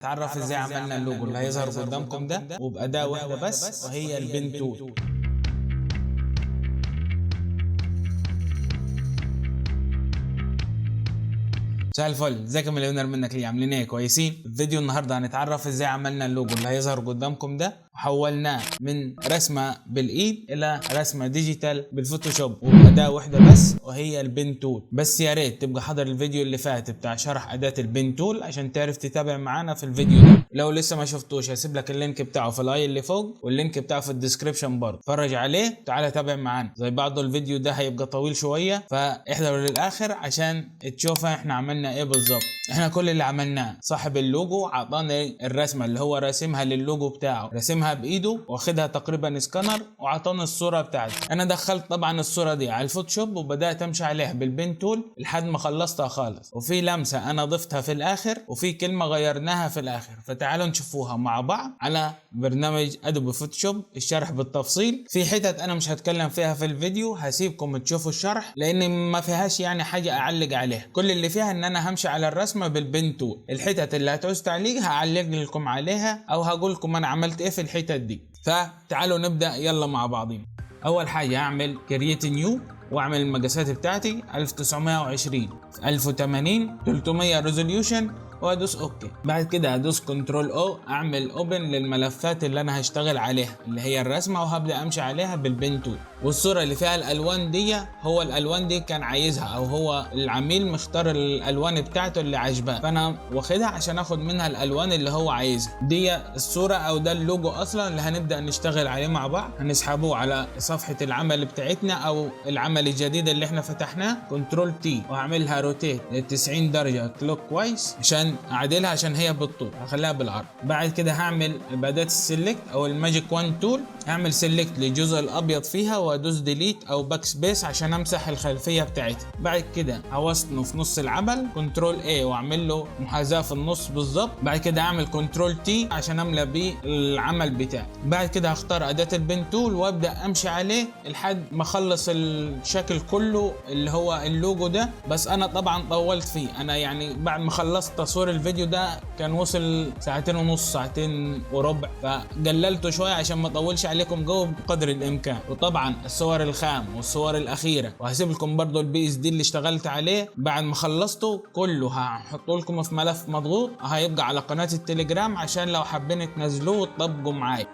تعرف ازاي عملنا اللوجو اللي هيظهر قدامكم ده وبأداة واحدة بس وهي البين تول. مساء الفل، ازيك يا مليونير؟ منك ليه؟ عاملين ايه؟ كويسين؟ في فيديو النهارده هنتعرف ازاي عملنا اللوجو اللي هيظهر قدامكم ده وحولناه من رسمه بالايد الى رسمه ديجيتال بالفوتوشوب وبأداة واحده بس وهي البين تول. بس يا ريت تبقى حاضر الفيديو اللي فات بتاع شرح اداه البين تول عشان تعرف تتابع معانا في الفيديو ده. لو لسه ما شفتوش هسيب لك اللينك بتاعه في الاي اللي فوق واللينك بتاعه في الديسكربشن برضه، اتفرج عليه تعالى تابع معانا. زي بعضه الفيديو ده هيبقى طويل شويه فاحضروا للاخر عشان تشوفوا احنا عملنا ايه بالظبط. احنا كل اللي عملناه صاحب اللوجو عطانا الرسمه اللي هو راسمها للوجو بتاعه، راسمها بايده واخدها تقريبا سكانر وعطانا الصوره بتاعتي. انا دخلت طبعا الصوره دي على الفوتوشوب وبدات امشي عليها بالبين تول لحد ما خلصتها خالص، وفي لمسه انا ضفتها في الاخر وفي كلمه غيرناها في الاخر. فتعالوا نشوفوها مع بعض على برنامج ادوبي فوتوشوب الشرح بالتفصيل. في حتت انا مش هتكلم فيها في الفيديو، هسيبكم تشوفوا الشرح لان ما فيهاش يعني حاجه اعلق عليها. كل اللي فيها ان انا همشي على الرسمه بالبين تول. الحتت اللي هتعوز تعليق هعلق لكم عليها او هقول لكم انا عملت ايه في الحتت دي. فتعالوا نبدا يلا مع بعضين. اول حاجه اعمل كرييت نيو واعمل المقاسات بتاعتي 1920 1080 300 ريزوليوشن وادوس اوكي. بعد كده هدوس كنترول او اعمل اوبن للملفات اللي انا هشتغل عليها اللي هي الرسمه وهبدا امشي عليها بالبين تول. والصوره اللي فيها الالوان دي هو الالوان دي كان عايزها او هو العميل مختار الالوان بتاعته اللي عجباه، فانا واخدها عشان اخد منها الالوان اللي هو عايزها. دي الصوره او ده اللوجو اصلا اللي هنبدا نشتغل عليه مع بعض. هنسحبوه على صفحه العمل بتاعتنا او العمل الجديد اللي احنا فتحناه، كنترول تي وهعملها روتيت ل 90 درجه كلوك كويس عشان اعدلها عشان هي بالطول، هخليها بالعرض. بعد كده هعمل باداه السلكت او الماجيك 1 تول، اعمل سلكت للجزء الابيض فيها وادوس ديليت او باك سبيس عشان امسح الخلفيه بتاعتها. بعد كده هوصله في نص العمل كنترول اي واعمل له محاذاه في النص بالظبط. بعد كده اعمل كنترول تي عشان املى بيه العمل بتاعي. بعد كده هختار اداه البين تول وابدا امشي عليه لحد ما اخلص الشكل كله اللي هو اللوجو ده. بس انا طبعا طولت فيه، انا يعني بعد ما خلصت تصوير الفيديو ده كان وصل ساعتين ونص ساعتين وربع، فقللته شويه عشان ما اطولش عليكم جوه بقدر الامكان. وطبعا الصور الخام والصور الاخيره وهسيب لكم برضو البي اس دي اللي اشتغلت عليه بعد ما خلصته كله هحطه لكم في ملف مضغوط هيبقى على قناه التليجرام عشان لو حابين تنزلوه وتطبقوا معايا.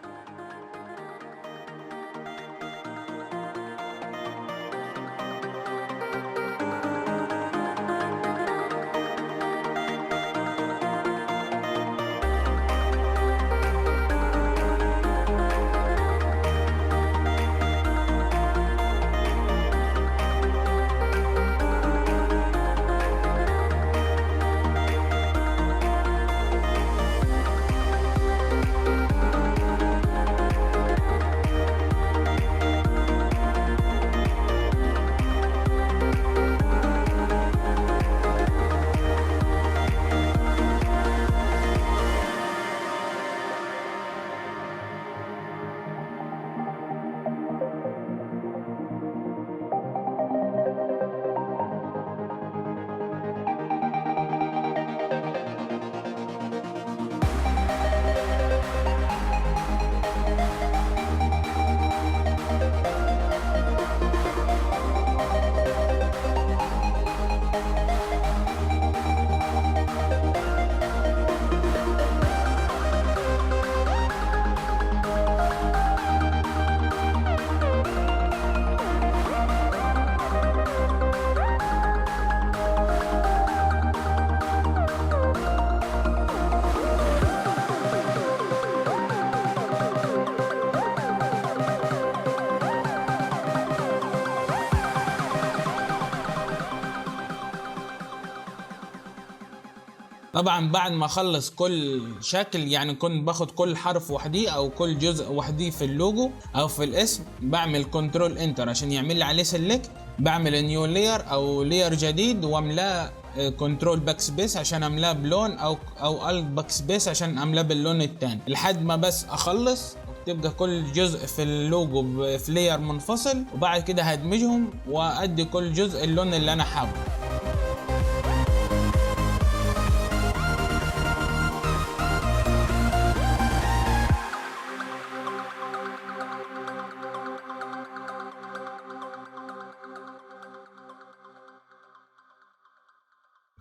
طبعا بعد ما اخلص كل شكل يعني كنت باخد كل حرف وحدي او كل جزء وحدي في اللوجو او في الاسم، بعمل كنترول انتر عشان يعمل لي عليه سيلكت. بعمل نيو لاير او لاير جديد واملاه كنترول باك سبيس عشان املاه بلون او الت باك سبيس عشان املاه باللون الثاني لحد ما بس اخلص. تبقى كل جزء في اللوجو في لاير منفصل وبعد كده هدمجهم وادي كل جزء اللون اللي انا حابه.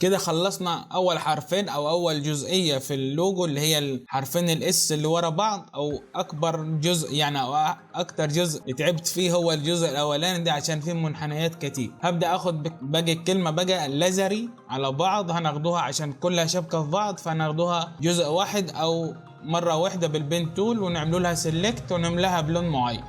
كده خلصنا اول حرفين او اول جزئية في اللوجو، اللي هي الحرفين الاس اللي ورا بعض، او اكبر جزء يعني او اكتر جزء تعبت فيه هو الجزء الاولاني ده عشان فيه منحنيات كتير. هبدأ اخد باقي الكلمة بقى لزري على بعض، هناخدوها عشان كلها شبكة في بعض، فهناخدوها جزء واحد او مرة واحدة بالبين تول ونعملوا لها سيلكت ونملاها بلون معين.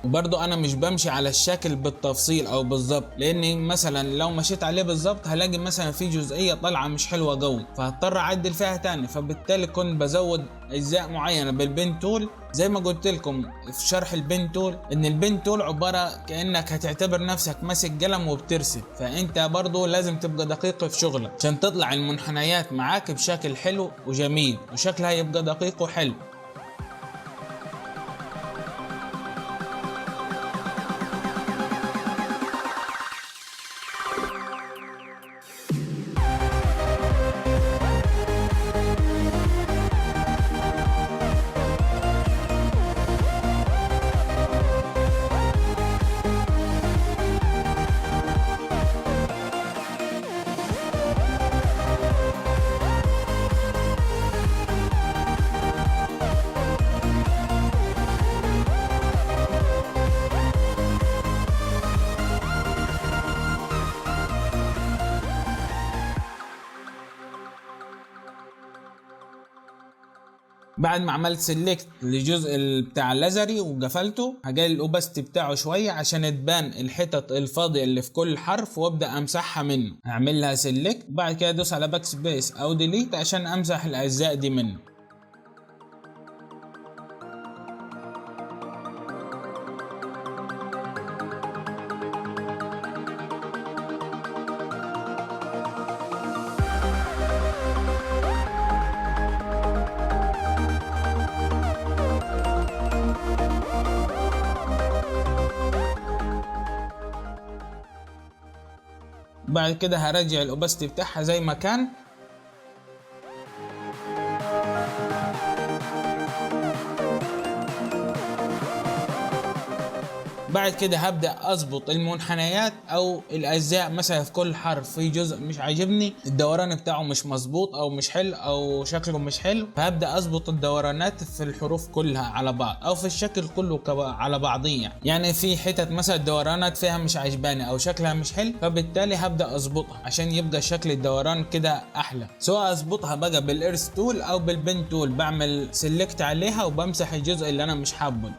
وبرضو انا مش بمشي على الشكل بالتفصيل او بالظبط، لاني مثلا لو مشيت عليه بالظبط هلاقي مثلا في جزئيه طالعه مش حلوه قوي، فهضطر اعدل فيها تاني. فبالتالي كنت بزود اجزاء معينه بالبين تول. زي ما قلت لكم في شرح البين تول، ان البين تول عباره كانك هتعتبر نفسك ماسك قلم وبترسم، فانت برضو لازم تبقى دقيق في شغلك عشان تطلع المنحنيات معاك بشكل حلو وجميل، وشكلها يبقى دقيق وحلو. بعد ما عملت سيلكت للجزء بتاع الليزري وقفلته، هجي الاوباستي بتاعه شويه عشان تبان الحتت الفاضيه اللي في كل حرف، وابدا امسحها منه. اعمل لها سيلكت، بعد كده ادوس على باك سبيس او ديليت عشان امسح الاجزاء دي منه. بعد كده هرجع الاوباستي بتاعها زي ما كان. بعد كده هبدأ اظبط المنحنيات او الاجزاء، مثلا في كل حرف في جزء مش عاجبني الدوران بتاعه مش مظبوط او مش حلو او شكله مش حلو، فهبدأ اظبط الدورانات في الحروف كلها على بعض او في الشكل كله على بعضيه. يعني في حتت مثلا الدورانات فيها مش عجباني او شكلها مش حلو، فبالتالي هبدأ اظبطها عشان يبقى شكل الدوران كده احلى. سواء اظبطها بقى بالارث تول او بالبن تول، بعمل سيلكت عليها وبمسح الجزء اللي انا مش حابه.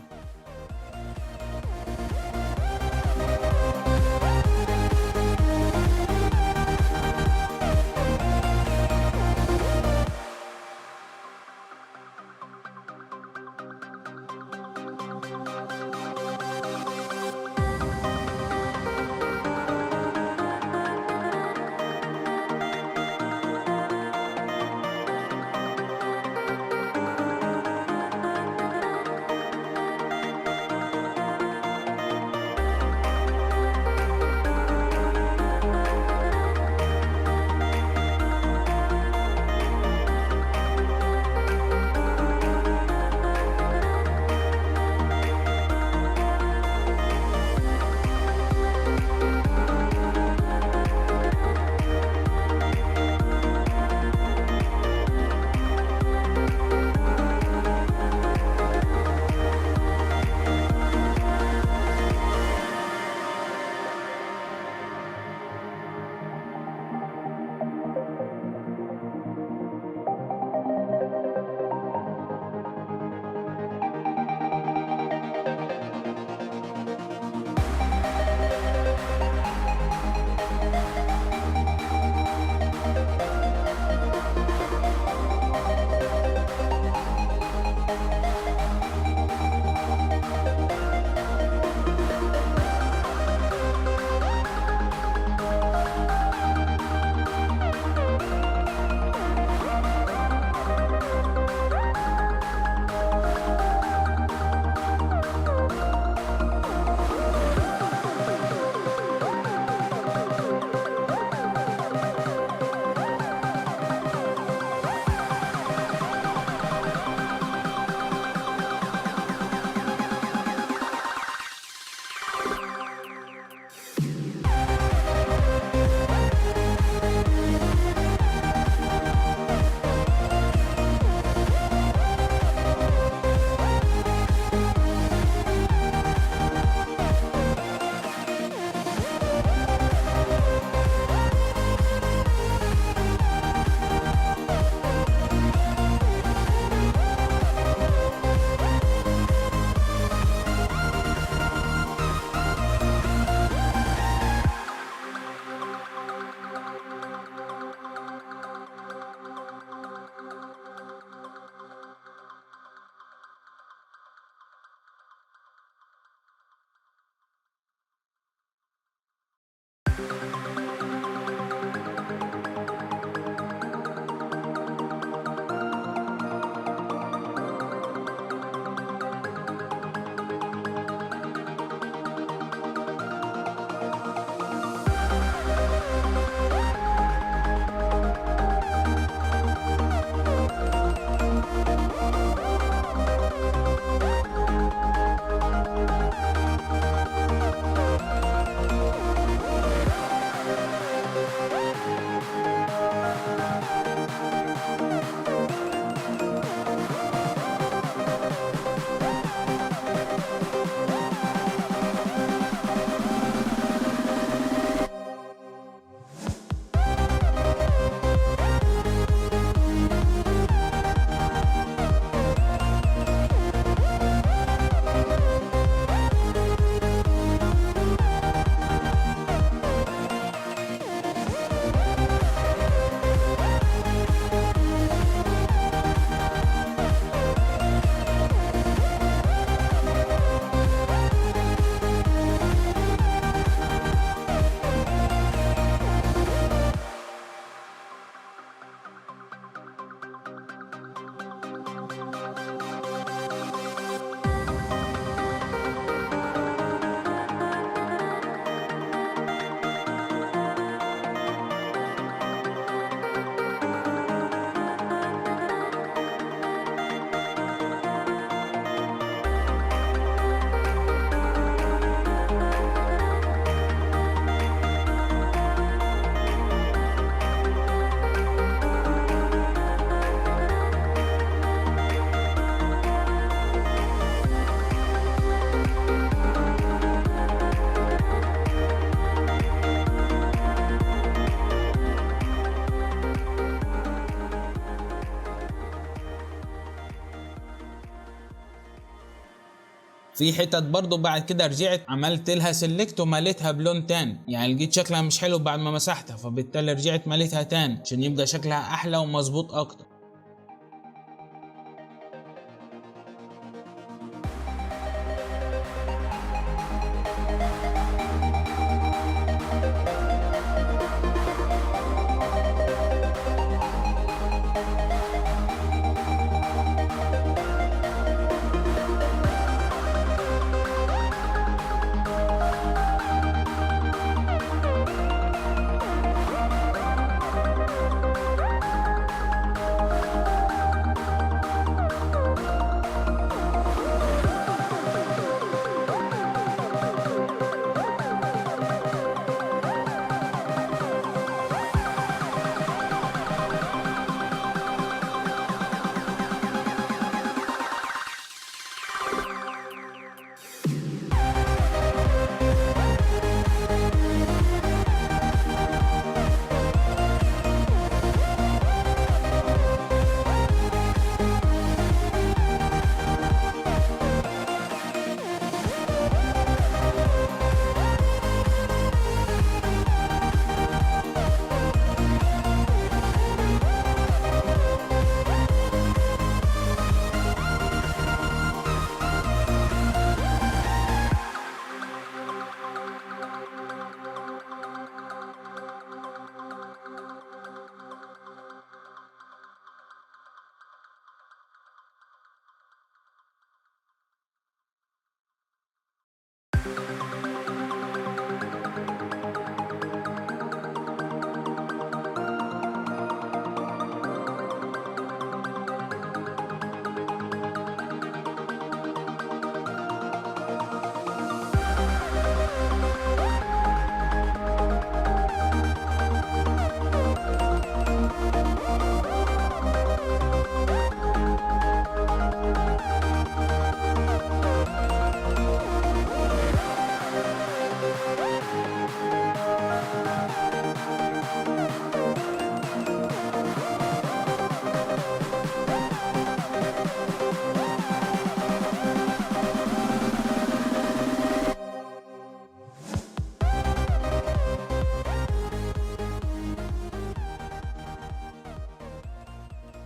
في حتت برضو بعد كده رجعت عملت لها سيلكت ومليتها بلون تاني، يعني لقيت شكلها مش حلو بعد ما مسحتها، فبالتالي رجعت مليتها تاني عشان يبقى شكلها احلى ومظبوط اكتر.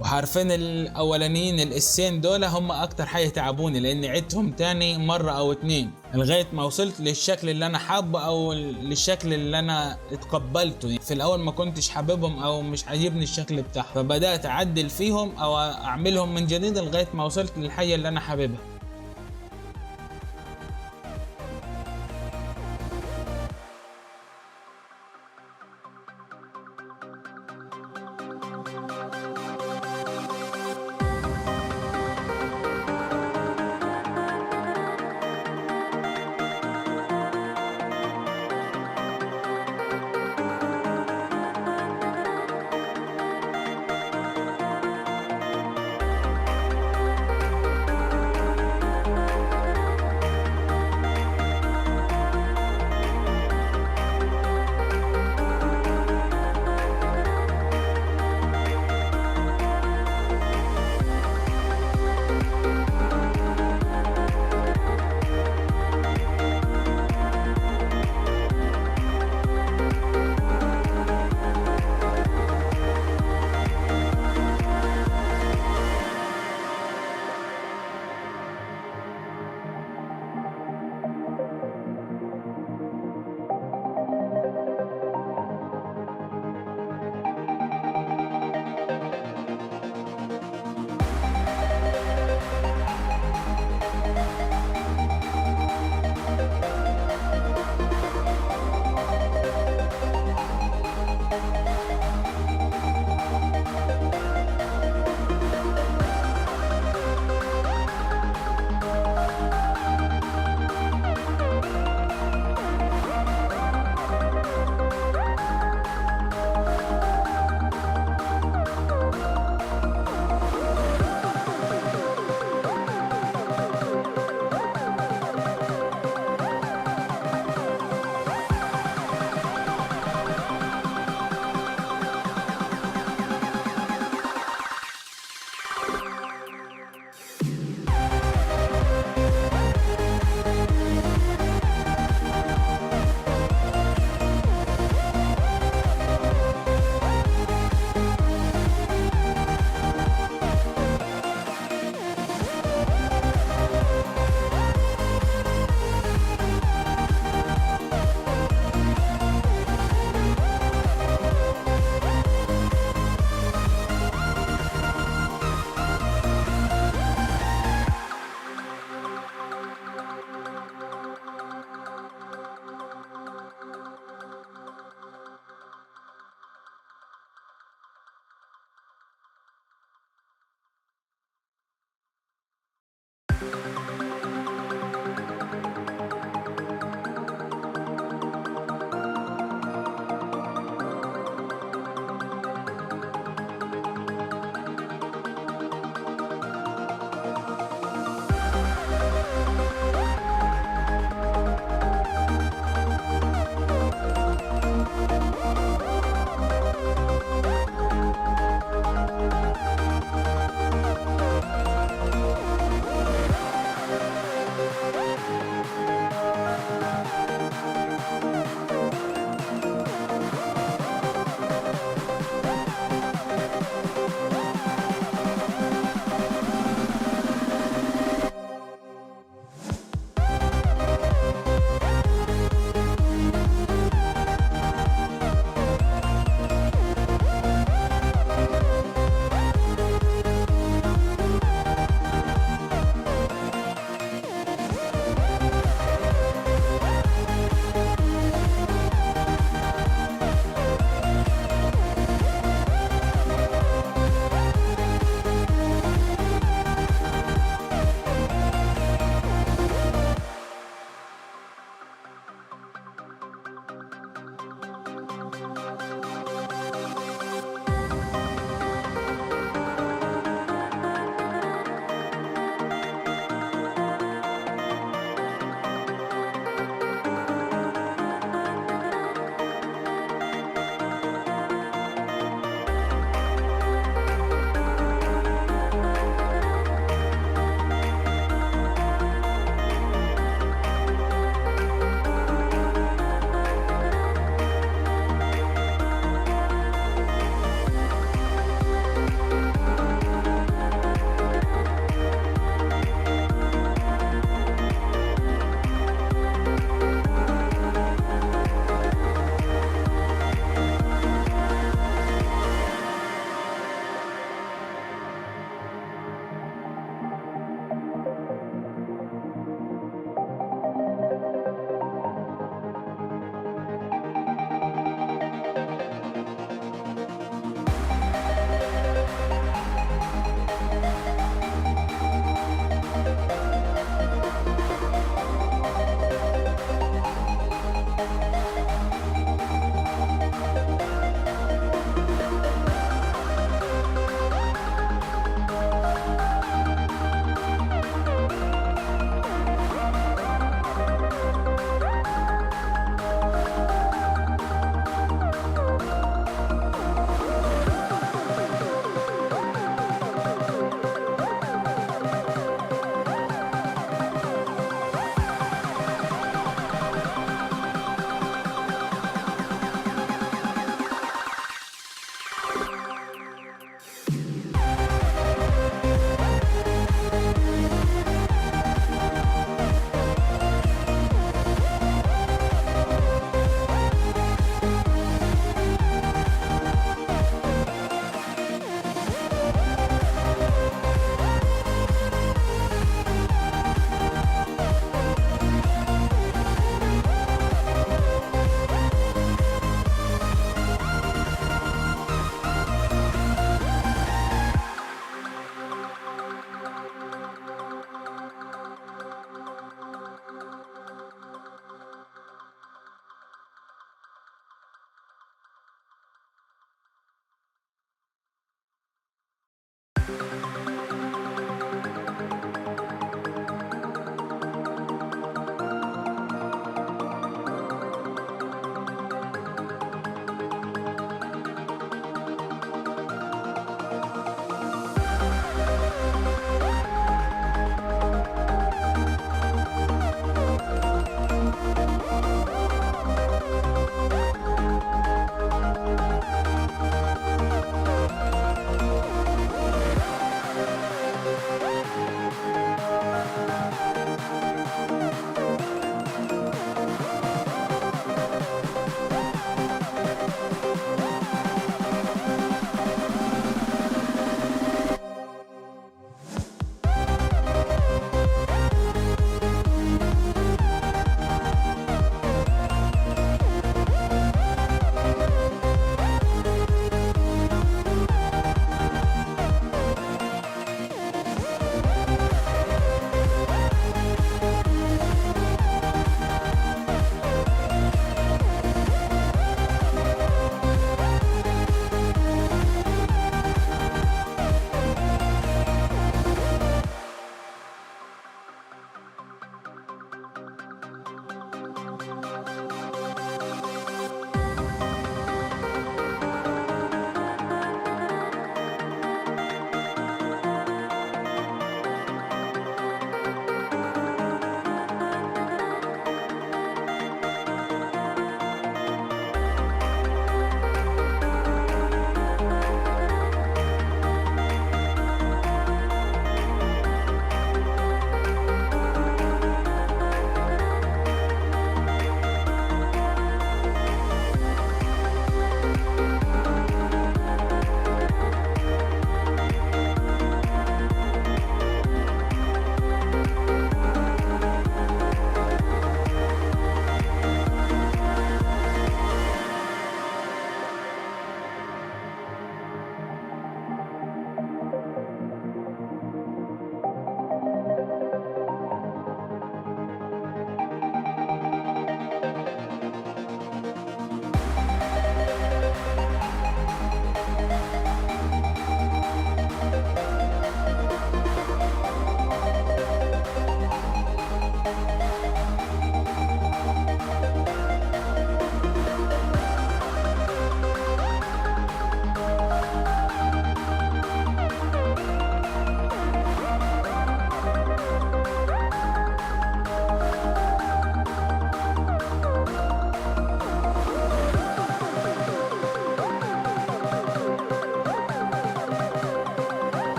وحرفين الاولانيين الاسين دول هم اكتر حاجه تعبوني، لاني عدتهم تاني مره او اتنين لغايه ما وصلت للشكل اللي انا حابه او للشكل اللي انا اتقبلته. في الاول ما كنتش حاببهم او مش عاجبني الشكل بتاعهم، فبدات اعدل فيهم او اعملهم من جديد لغايه ما وصلت للحاجه اللي انا حاببها.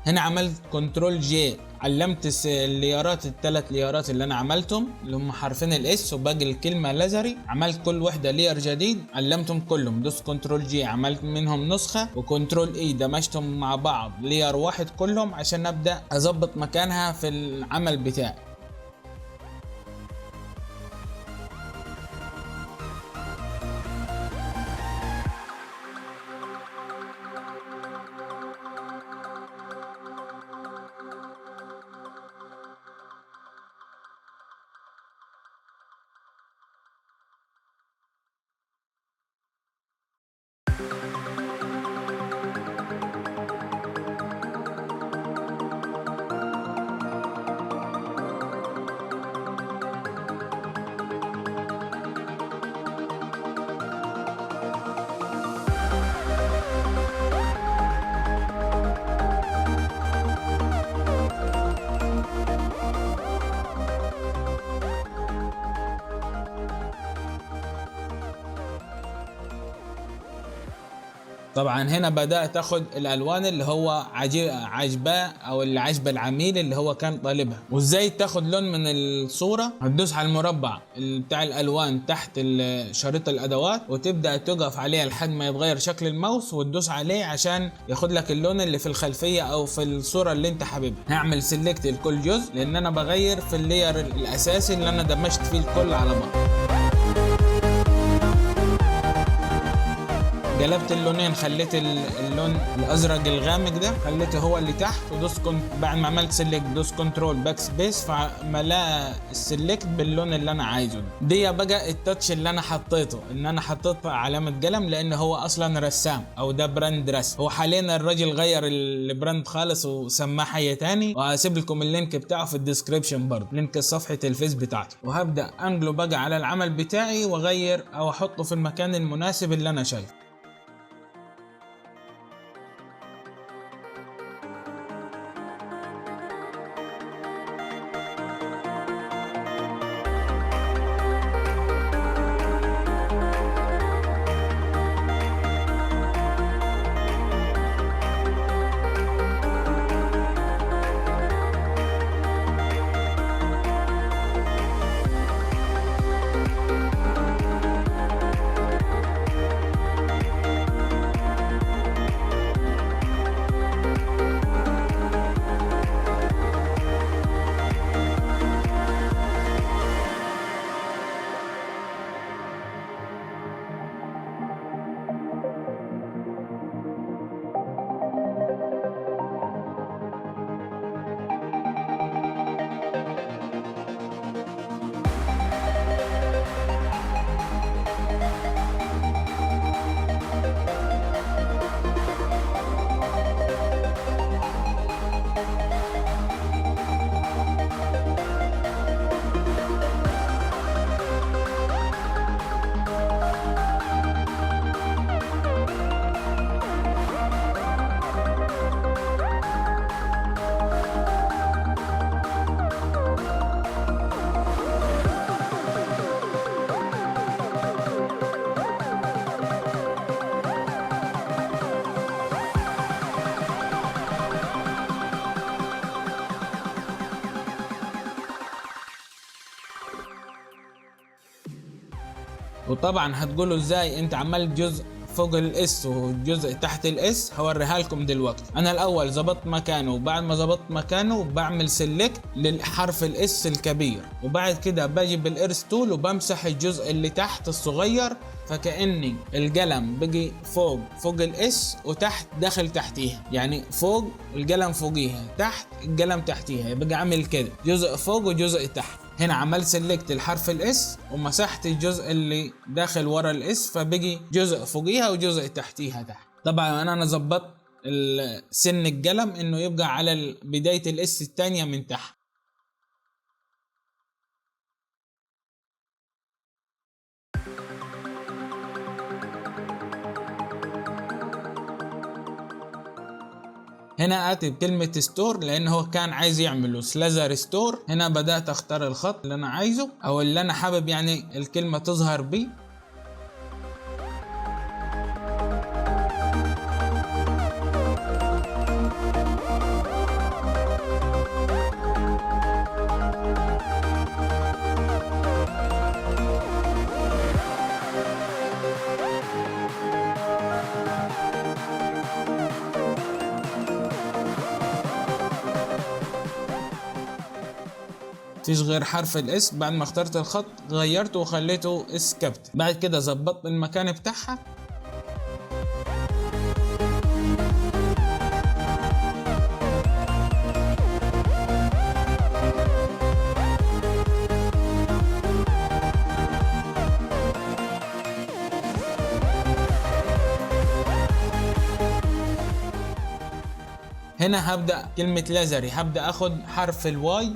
هنا عملت كنترول جي، علمت الليارات الثلاث ليارات اللي انا عملتهم اللي هم حرفين الاس وباقي الكلمه لازري، عملت كل وحده لير جديد علمتهم كلهم، دوس كنترول جي عملت منهم نسخه، وكنترول اي دمجتهم مع بعض لير واحد كلهم عشان ابدا اظبط مكانها في العمل بتاعي. طبعا هنا بدأت اخد الالوان اللي هو عجباه او اللي عجب العميل اللي هو كان طالبها. وازاي تاخد لون من الصورة؟ هتدوس على المربع بتاع الالوان تحت شريط الادوات وتبدأ تقف عليه لحد ما يتغير شكل الماوس وتدوس عليه عشان ياخد لك اللون اللي في الخلفية او في الصورة اللي انت حاببها. هعمل سيلكت لكل جزء لان انا بغير في اللير الاساسي اللي انا دمجت فيه الكل على بعض. قلبت اللونين، خليت اللون الازرق الغامق ده خليته هو اللي تحت، ودوس بعد ما عملت سيلكت دوس كنترول باك سبيس فملا السيلكت باللون اللي انا عايزه. دي بقى التاتش اللي انا حطيته، ان انا حطيت علامه قلم لان هو اصلا رسام او ده براند رسم. هو حاليا الراجل غير البراند خالص وسماه حاجه تاني، وهسيب لكم اللينك بتاعه في الديسكريبشن برضه، لينك صفحه الفيس بتاعته. وهبدا انقله بقى على العمل بتاعي واغير او احطه في المكان المناسب اللي انا شايفه. وطبعا هتقولوا ازاي انت عملت جزء فوق الاس وجزء تحت الاس؟ هوريها لكم دلوقتي. انا الاول ظبطت مكانه، وبعد ما ظبطت مكانه بعمل سيلكت للحرف الاس الكبير، وبعد كده باجي بالارس تول وبمسح الجزء اللي تحت الصغير، فكأني القلم بقي فوق الاس وتحت داخل تحتيها، يعني فوق القلم فوقيها تحت القلم تحتيها، يبقى عامل كده جزء فوق وجزء تحت. هنا عملت سيلكت الحرف الاس ومسحت الجزء اللي داخل ورا الاس، فبقي جزء فوقيها وجزء تحتيها تحت. طبعا انا ظبطت سن القلم انه يبقى على بداية الاس الثانية من تحت. هنا اتي بكلمة ستور لان هو كان عايز يعمله سلازر ستور. هنا بدأت اختار الخط اللي انا عايزه او اللي انا حابب يعني الكلمة تظهر بيه. مفيش غير حرف الاس. بعد ما اخترت الخط غيرته وخليته اس كابتن. بعد كده ظبطت المكان بتاعها. هنا هبدأ كلمة لازري، هبدأ اخد حرف الواي،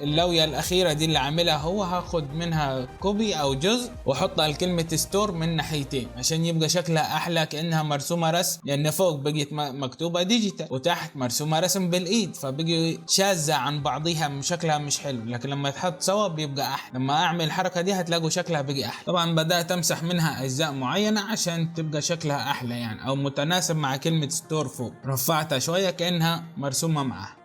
اللوية الأخيرة دي اللي عاملها هو، هاخد منها كوبي أو جزء واحطها لكلمة ستور من ناحيتين عشان يبقى شكلها أحلى كأنها مرسومة رسم، لأن فوق بقيت مكتوبة ديجيتال وتحت مرسومة رسم بالإيد، فبقي شاذة عن بعضيها شكلها مش حلو. لكن لما يتحط سوا بيبقى أحلى. لما أعمل الحركة دي هتلاقوا شكلها بقي أحلى. طبعا بدأت أمسح منها أجزاء معينة عشان تبقى شكلها أحلى يعني، أو متناسب مع كلمة ستور فوق. رفعتها شوية كأنها مرسومة معاه.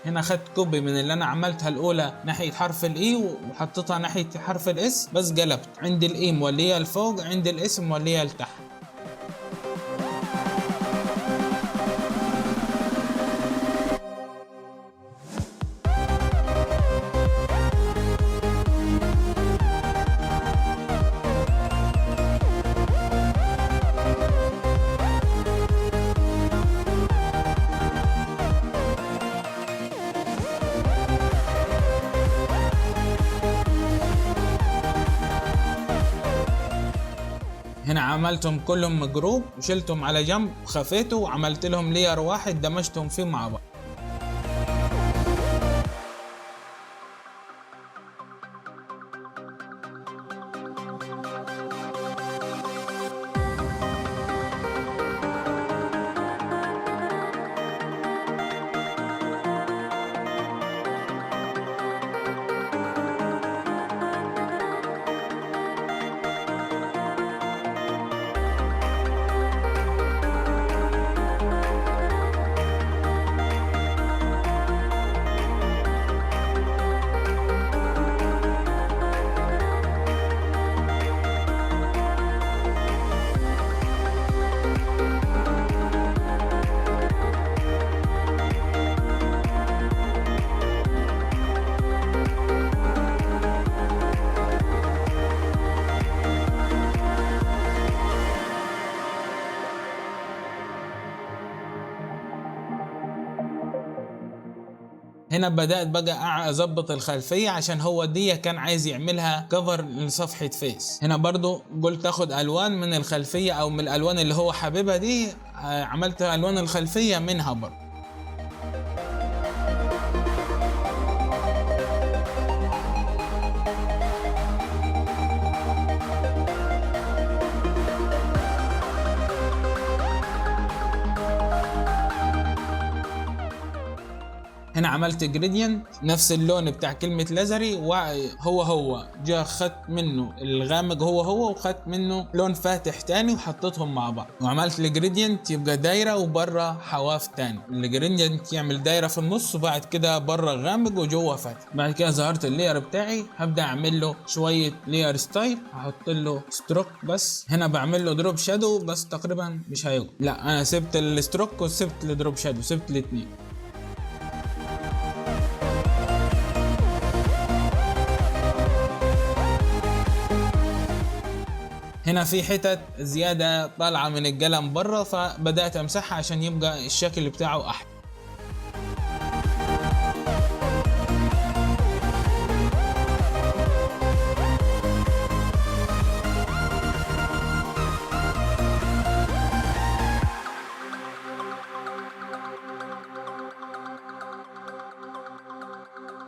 هنا اخدت كوبي من اللي انا عملتها الاولى ناحيه حرف الاي وحطيتها ناحيه حرف الاس، بس قلبت عند الاي موليه لفوق، عند الاس موليه لتحت. هنا عملتهم كلهم جروب وشلتهم على جنب وخفيته وعملت لهم لير واحد دمجتهم فيه مع بعض. هنا بدأت بقى اظبط الخلفية عشان هو دي كان عايز يعملها كفر لصفحة فيس. هنا برضو قلت اخد الوان من الخلفية او من الالوان اللي هو حاببها دي، عملت الوان الخلفية منها برضو. هنا عملت جريدينت نفس اللون بتاع كلمة لازري، وهو جا خدت منه الغامق هو وخدت منه لون فاتح تاني وحطيتهم مع بعض، وعملت الجريدينت يبقى دايرة وبره حواف تاني. الجريدينت يعمل دايرة في النص وبعد كده بره غامق وجوه فاتح. بعد كده ظهرت اللير بتاعي، هبدأ اعمل له شوية لير ستايل، هحط له ستروك بس. هنا بعمل له دروب شادو بس تقريبا مش هيقول، لا انا سبت الستروك وسبت الدروب شادو، سبت الاتنين. هنا في حتت زيادة طالعة من القلم بره، فبدأت امسحها عشان يبقى الشكل بتاعه احلى.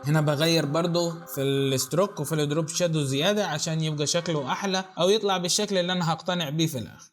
هنا بغير برضو في الستروك وفي الدروب شادو زيادة عشان يبقى شكله احلى او يطلع بالشكل اللي انا هقتنع بيه في الاخر.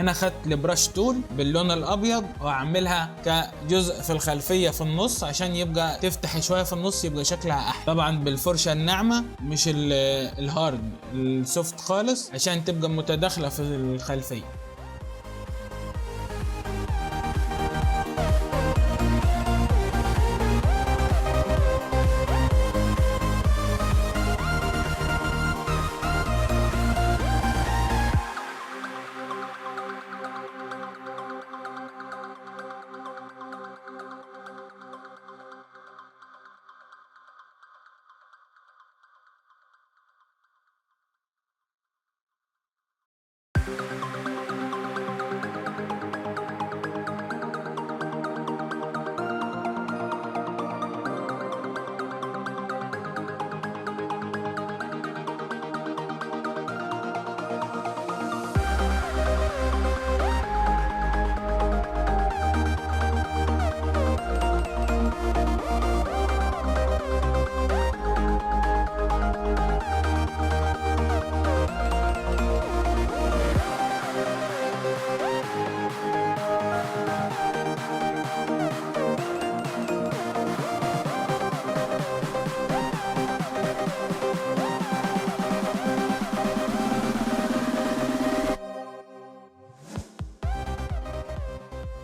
هنا خدت البراش تول باللون الابيض واعملها كجزء في الخلفيه في النص عشان يبقى تفتح شويه في النص يبقى شكلها احلى. طبعا بالفرشه الناعمه مش الهارد، السوفت خالص عشان تبقى متداخله في الخلفيه.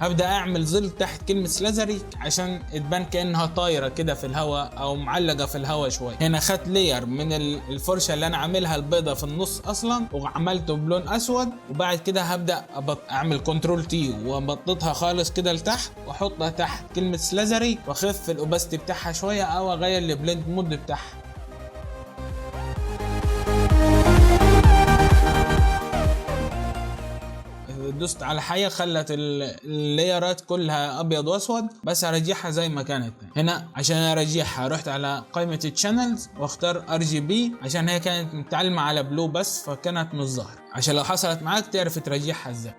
هبدأ اعمل ظل تحت كلمة سلازري عشان تبان كأنها طايرة كده في الهواء او معلقة في الهواء شوية. هنا خدت لير من الفرشة اللي انا عاملها البيضة في النص اصلا وعملته بلون اسود، وبعد كده هبدأ اعمل كنترول تي وابططها خالص كده لتحت واحطها تحت كلمة سلازري واخف الاوباستي بتاعها شوية او اغير البلند مود بتاعها. دوست على حاجه خلت اللايرات كلها ابيض واسود، بس ارجعها زي ما كانت. هنا عشان ارجعها رحت على قائمه الشانلز واختار RGB عشان هي كانت متعلمه على بلو بس فكانت مش ظاهره، عشان لو حصلت معاك تعرف ترجعها ازاي.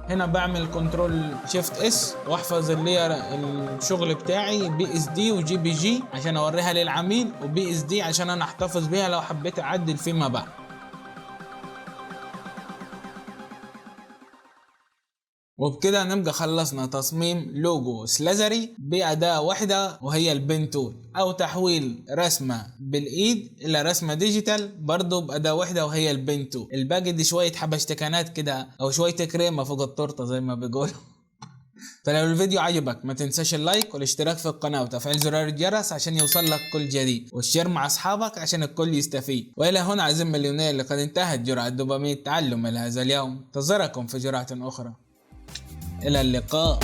هنا بعمل كنترول شيفت اس واحفظ اللير الشغل بتاعي BSD وGPG عشان اوريها للعميل، وBSD عشان انا احتفظ بيها لو حبيت اعدل فيما بعد. وبكده نبقى خلصنا تصميم لوجو سلازري بأداة واحدة وهي البين تول، او تحويل رسمة بالايد الى رسمة ديجيتال برضو بأداة واحدة وهي البين تول. الباقي دي شوية حبشتكنات كده او شوية كريمة فوق التورتة زي ما بيقولوا. فلو الفيديو عجبك ما تنساش اللايك والاشتراك في القناة وتفعيل زرار الجرس عشان يوصلك كل جديد، والشير مع اصحابك عشان الكل يستفيد. والى هنا اعزائي المليونير لقد انتهت جرعة دوبامين التعلم لهذا اليوم، انتظركم في جرعة اخرى. إلى اللقاء.